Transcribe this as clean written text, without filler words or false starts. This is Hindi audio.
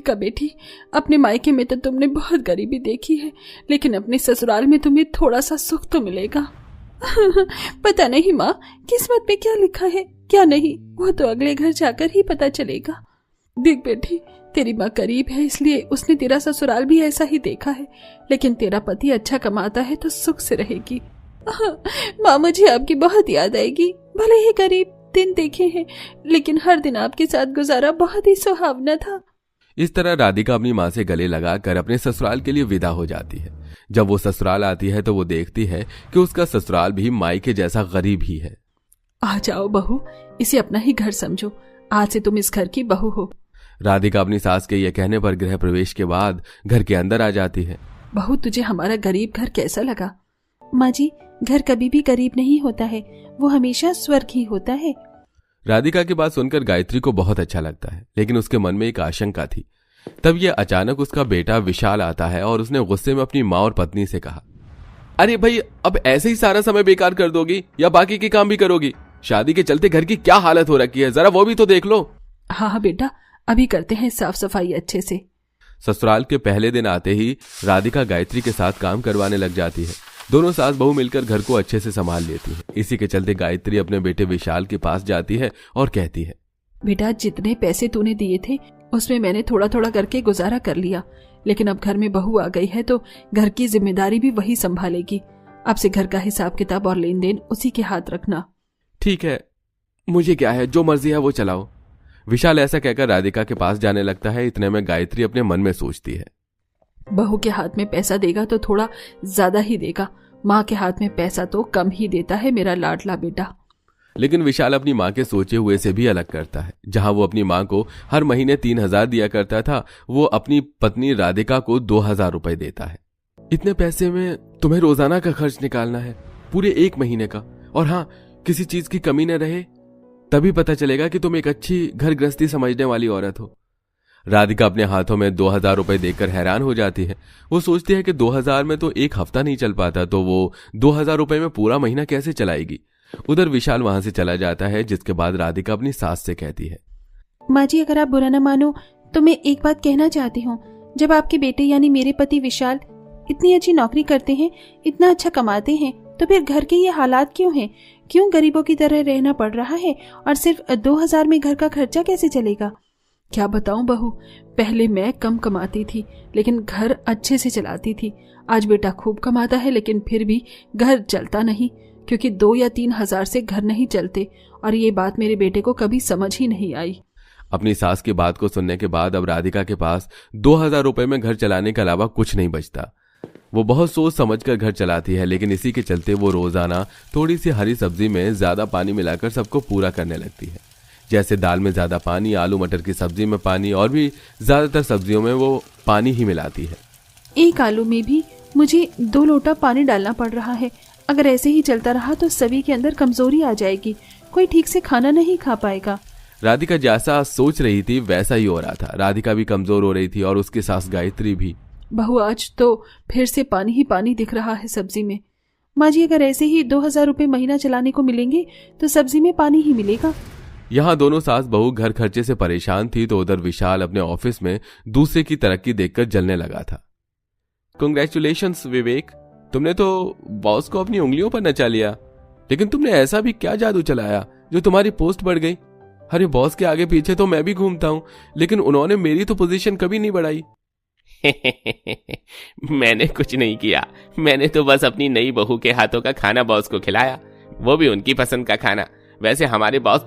देखा बेटी, अपने मायके में तो तुमने बहुत गरीबी देखी है, लेकिन अपने ससुराल में तुम्हें थोड़ा सा सुख तो मिलेगा। पता नहीं माँ, किस्मत में क्या लिखा है क्या नहीं, वो तो अगले घर जाकर ही पता चलेगा। देख बेटी, तेरी माँ गरीब है इसलिए उसने तेरा ससुराल भी ऐसा ही देखा है, लेकिन तेरा पति अच्छा कमाता है तो सुख से रहेगी। माँ, मुझे आपकी बहुत याद आएगी। भले ही गरीब दिन देखे हैं, लेकिन हर दिन आपके साथ गुजारा बहुत ही सुहावना था। इस तरह राधिका अपनी माँ से गले लगाकर अपने ससुराल के लिए विदा हो जाती है। जब वो ससुराल आती है तो वो देखती है कि उसका ससुराल भी मायके जैसा गरीब ही है। आ जाओ बहू, इसे अपना ही घर समझो, आज से तुम इस घर की बहू हो। राधिका अपनी सास के यह कहने पर गृह प्रवेश के बाद घर के अंदर आ जाती है। बहू, तुझे हमारा गरीब घर कैसा लगा? माँ जी, घर कभी भी गरीब नहीं होता है, वो हमेशा स्वर्ग ही होता है। राधिका की बात सुनकर गायत्री को बहुत अच्छा लगता है, लेकिन उसके मन में एक आशंका थी। तब यह अचानक उसका बेटा विशाल आता है और उसने गुस्से में अपनी माँ और पत्नी से कहा, अरे भाई, अब ऐसे ही सारा समय बेकार कर दोगी या बाकी के काम भी करोगी? शादी के चलते घर की क्या हालत हो रखी है, जरा वो भी तो देख लो। हाँ बेटा, अभी करते हैं साफ सफाई अच्छे से। ससुराल के पहले दिन आते ही राधिका गायत्री के साथ काम करवाने लग जाती है। दोनों सास बहू मिलकर घर को अच्छे से संभाल लेती है। इसी के चलते गायत्री अपने बेटे विशाल के पास जाती है और कहती है, बेटा, जितने पैसे तूने दिए थे उसमें मैंने थोड़ा थोड़ा करके गुजारा कर लिया, लेकिन अब घर में बहू आ गई है तो घर की जिम्मेदारी भी वही संभालेगी। अब से घर का हिसाब किताब और लेन देन उसी के हाथ रखना। ठीक है, मुझे क्या है, जो मर्जी है वो चलाओ। विशाल ऐसा कहकर राधिका के पास जाने लगता है। इतने में गायत्री अपने मन में सोचती है, बहू के हाथ में पैसा देगा तो थोड़ा ज्यादा ही देगा, माँ के हाथ में पैसा तो कम ही देता है मेरा लाडला बेटा। लेकिन विशाल अपनी माँ के सोचे हुए से भी अलग करता है। जहां वो अपनी माँ को हर महीने 3,000 दिया करता था, वो अपनी पत्नी राधिका को 2,000 रुपए देता है। इतने पैसे में तुम्हें रोजाना का खर्च निकालना है, पूरे 1 महीने का, और हाँ, किसी चीज की कमी न रहे, तभी पता चलेगा कि तुम एक अच्छी घर गृहस्थी समझने वाली औरत हो। राधिका अपने हाथों में 2,000 रुपए देखकर हैरान हो जाती है। वो सोचती है कि 2,000 में तो एक हफ्ता नहीं चल पाता, तो वो 2,000 रुपए में पूरा महीना कैसे चलाएगी। उधर विशाल वहां से चला जाता है, जिसके बाद राधिका अपनी सास से कहती है, माँ जी, अगर आप बुरा न मानो तो मैं एक बात कहना चाहती हूँ। जब आपके बेटे यानी मेरे पति विशाल इतनी अच्छी नौकरी करते हैं, इतना अच्छा कमाते हैं, तो फिर घर के ये हालात क्यों हैं? क्यों गरीबों की तरह रहना पड़ रहा है? और सिर्फ 2,000 में घर का खर्चा कैसे चलेगा? क्या बताऊं बहू, पहले मैं कम कमाती थी लेकिन घर अच्छे से चलाती थी। आज बेटा खूब कमाता है लेकिन फिर भी घर चलता नहीं, क्योंकि 2 या 3 हजार से घर नहीं चलते, और ये बात मेरे बेटे को कभी समझ ही नहीं आई। अपनी सास की बात को सुनने के बाद अब राधिका के पास 2,000 रुपए में घर चलाने के अलावा कुछ नहीं बचता। वो बहुत सोच समझकर घर चलाती है, लेकिन इसी के चलते वो रोजाना थोड़ी सी हरी सब्जी में ज्यादा पानी मिलाकर सबको पूरा करने लगती है। जैसे दाल में ज्यादा पानी, आलू मटर की सब्जी में पानी, और भी ज्यादातर सब्जियों में वो पानी ही मिलाती है। एक आलू में भी मुझे 2 लोटा पानी डालना पड़ रहा है। अगर ऐसे ही चलता रहा तो सभी के अंदर कमजोरी आ जाएगी, कोई ठीक से खाना नहीं खा पाएगा। राधिका जैसा सोच रही थी वैसा ही हो रहा था। राधिका भी कमजोर हो रही थी और उसकी सास गायत्री भी। बहू, आज तो फिर से पानी ही पानी दिख रहा है सब्जी में। माँ जी, अगर ऐसे ही 2,000 रुपए महीना चलाने को मिलेंगे तो सब्जी में पानी ही मिलेगा। यहाँ दोनों सास बहू घर खर्चे से परेशान थी, तो उधर विशाल अपने ऑफिस में दूसरे की तरक्की देखकर जलने लगा था। कांग्रेचुलेशंस विवेक, तुमने तो बॉस को अपनी उंगलियों पर नचा लिया, लेकिन तुमने ऐसा भी क्या जादू चलाया जो तुम्हारी पोस्ट बढ़ गई? अरे बॉस के आगे पीछे तो मैं भी घूमता हूँ, लेकिन उन्होंने मेरी तो पोजीशन कभी नहीं बढ़ाई। मैंने कुछ नहीं किया, मैंने तो बस अपनी नई बहू के हाथों का खाना बॉस को खिलाया, वो भी उनकी पसंद का खाना। वैसे हमारे बॉस